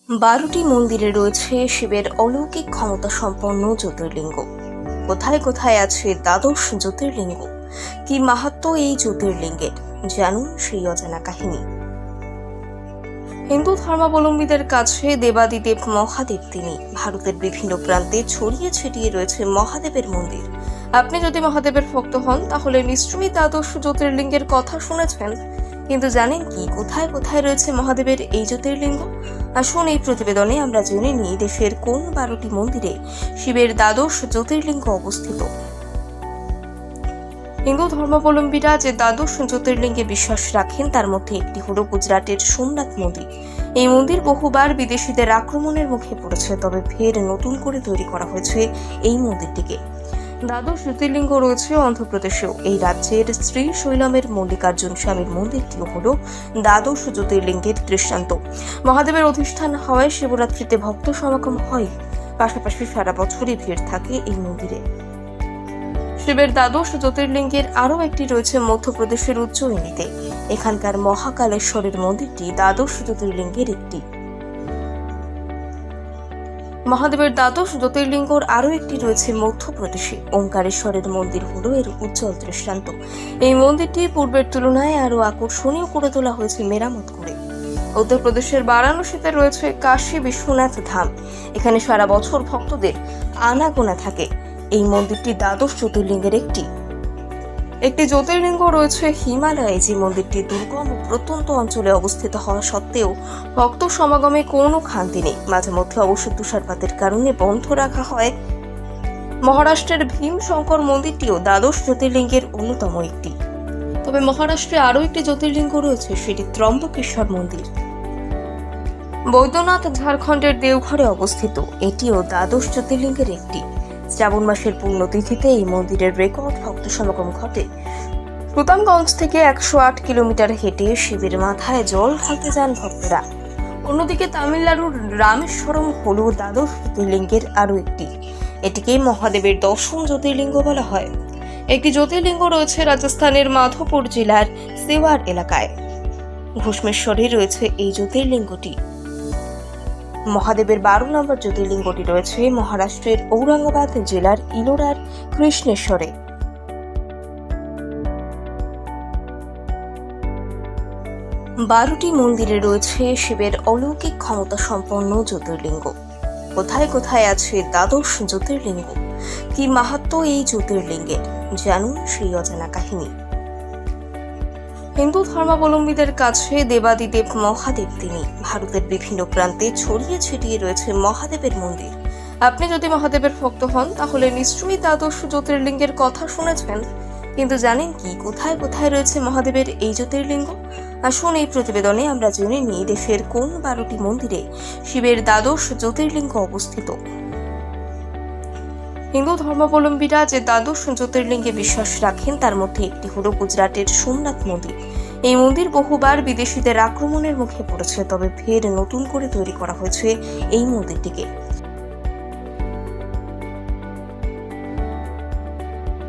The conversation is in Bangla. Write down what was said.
12টি মন্দিরে রয়েছে শিবের অলৌকিক ক্ষমতা সম্পন্ন জ্যোতির্লিঙ্গ। কোথায় কোথায় আছে দ্বাদশ জ্যোতির্লিঙ্গ, কি মাহাত্ম্য এই জ্যোতির্লিঙ্গের, জানুন সেই অজানা কাহিনী। হিন্দু ধর্মাবলম্বীদের কাছে দেবাদিদেব মহাদেব তিনি। ভারতের বিভিন্ন প্রান্তে ছড়িয়ে ছিটিয়ে রয়েছে মহাদেবের মন্দির। আপনি যদি মহাদেবের ভক্ত হন তাহলে নিশ্চয়ই দ্বাদশ জ্যোতির্লিঙ্গের কথা শুনেছেন, কিন্তু জানেন কি কোথায় কোথায় রয়েছে মহাদেবের এই জ্যোতির্লিঙ্গ? আসুন এই প্রতিবেদনে আমরা জেনে নিই দেশের কোন 12টি মন্দিরে শিবের দ্বাদশ জ্যোতির্লিঙ্গ অবস্থিত। হিন্দু ধর্মাবলম্বীরা যে দ্বাদশ জ্যোতির্লিঙ্গে বিশ্বাস রাখেন তার মধ্যে একটি হল গুজরাটের সোমনাথ মন্দির। এই মন্দির বহুবার বিদেশিদের আক্রমণের মুখে পড়েছে, তবে ফের নতুন করে তৈরি করা হয়েছে এই মন্দিরটিকে। দ্বাদশ জ্যোতির্লিঙ্গ রয়েছে অন্ধ্রপ্রদেশেও। এই রাজ্যের শ্রীশৈলমের মল্লিকার্জুন স্বামীর মন্দিরটিও হল দ্বাদশ জ্যোতির্লিঙ্গের দৃষ্টান্ত। মহাদেবের অধিষ্ঠান হওয়ায় শিবরাত্রিতে ভক্ত সমাগম হয়, পাশাপাশি সারা বছরই ভিড় থাকে এই মন্দিরে। শিবের দ্বাদশ জ্যোতির্লিঙ্গের আরও একটি রয়েছে মধ্যপ্রদেশের উজ্জয়িনীতে। এখানকার মহাকালেশ্বরের মন্দিরটি দ্বাদশ জ্যোতির্লিঙ্গের একটি। মহাদেবের দ্বাদশ জ্যোতির্লিঙ্গর আরও একটি রয়েছে মধ্যপ্রদেশে। ওঙ্কারেশ্বরের মন্দির হল এর উজ্জ্বল দৃষ্টান্ত। এই মন্দিরটি পূর্বের তুলনায় আরও আকর্ষণীয় করে তোলা হয়েছে মেরামত করে। উত্তরপ্রদেশের বারাণসীতে রয়েছে কাশী বিশ্বনাথ ধাম। এখানে সারা বছর ভক্তদের আনাগোনা থাকে। এই মন্দিরটি দ্বাদশ জ্যোতির্লিঙ্গের একটি জ্যোতির্লিঙ্গ রয়েছে হিমালয়ে, যে মন্দিরটি দুর্গম ও প্রত্যন্ত অঞ্চলে অবস্থিত হওয়া সত্ত্বেও ভক্ত সমাগমে কোনো খান্তি নেই। মাঝে মধ্যে অবশ্য তুষারপাতের কারণে বন্ধ রাখা হয়। মহারাষ্ট্রের ভীমশঙ্কর মন্দিরটিও দ্বাদশ জ্যোতির্লিঙ্গের অন্যতম একটি। তবে মহারাষ্ট্রে আরও একটি জ্যোতির্লিঙ্গ রয়েছে, সেটি ত্রম্বকেশ্বর মন্দির। বৈদ্যনাথ ঝাড়খণ্ডের দেওঘরে অবস্থিত, এটিও দ্বাদশ জ্যোতির্লিঙ্গের একটি। শ্রাবণ মাসের পুণ্যতিথিতে এই মন্দিরের রেকর্ড ভক্ত সমাগম ঘটে। সুতামগঞ্জ থেকে 108 কিলোমিটার হেঁটে শিবের মাথায় জল ঢালতে যান ভক্তরা। অন্যদিকে তামিলনাড়ুর রামেশ্বরম হল দ্বাদশ জ্যোতির্লিঙ্গের আরও একটি। এটিকে মহাদেবের দশম জ্যোতির্লিঙ্গ বলা হয়। একটি জ্যোতির্লিঙ্গ রয়েছে রাজস্থানের মাধোপুর জেলার সেওয়ার এলাকায়। ঘুষ্মেশ্বরে রয়েছে এই জ্যোতির্লিঙ্গটি। মহাদেবের 12 নম্বর জ্যোতির্লিঙ্গটি রয়েছে মহারাষ্ট্রের ঔরঙ্গাবাদ জেলার ইলোরার কৃষ্ণেশ্বরে। 12টি মন্দিরে রয়েছে শিবের অলৌকিক ক্ষমতা সম্পন্ন জ্যোতির্লিঙ্গ। কোথায় কোথায় আছে দ্বাদশ জ্যোতির্লিঙ্গ, কি মাহাত্ম্য এই জ্যোতির্লিঙ্গের, জানুন সেই অজানা কাহিনী। হিন্দু ধর্মাবলম্বীদের কাছে দেবাদিদেব মহাদেব তিনি। ভারতের বিভিন্ন প্রান্তে ছড়িয়ে ছিটিয়ে রয়েছে মহাদেবের মন্দির। আপনি যদি মহাদেবের ভক্ত হন তাহলে নিশ্চয়ই দ্বাদশ জ্যোতির্লিঙ্গের কথা শুনেছেন, কিন্তু জানেন কি কোথায় কোথায় রয়েছে মহাদেবের এই জ্যোতির্লিঙ্গ? আসুন এই প্রতিবেদনে আমরা জেনে নিই দেশের কোন 12টি মন্দিরে শিবের দ্বাদশ জ্যোতির্লিঙ্গ অবস্থিত। হিন্দু ধর্মাবলম্বীরা যে দ্বাদশ জ্যোতির্লিঙ্গে বিশ্বাস রাখেন তার মধ্যে একটি হল গুজরাটের সোমনাথ মন্দির। এই মন্দির বহুবার বিদেশিদের আক্রমণের মুখে পড়েছে, তবে ফের নতুন করে তৈরি করা হয়েছে এই মন্দিরটিকে।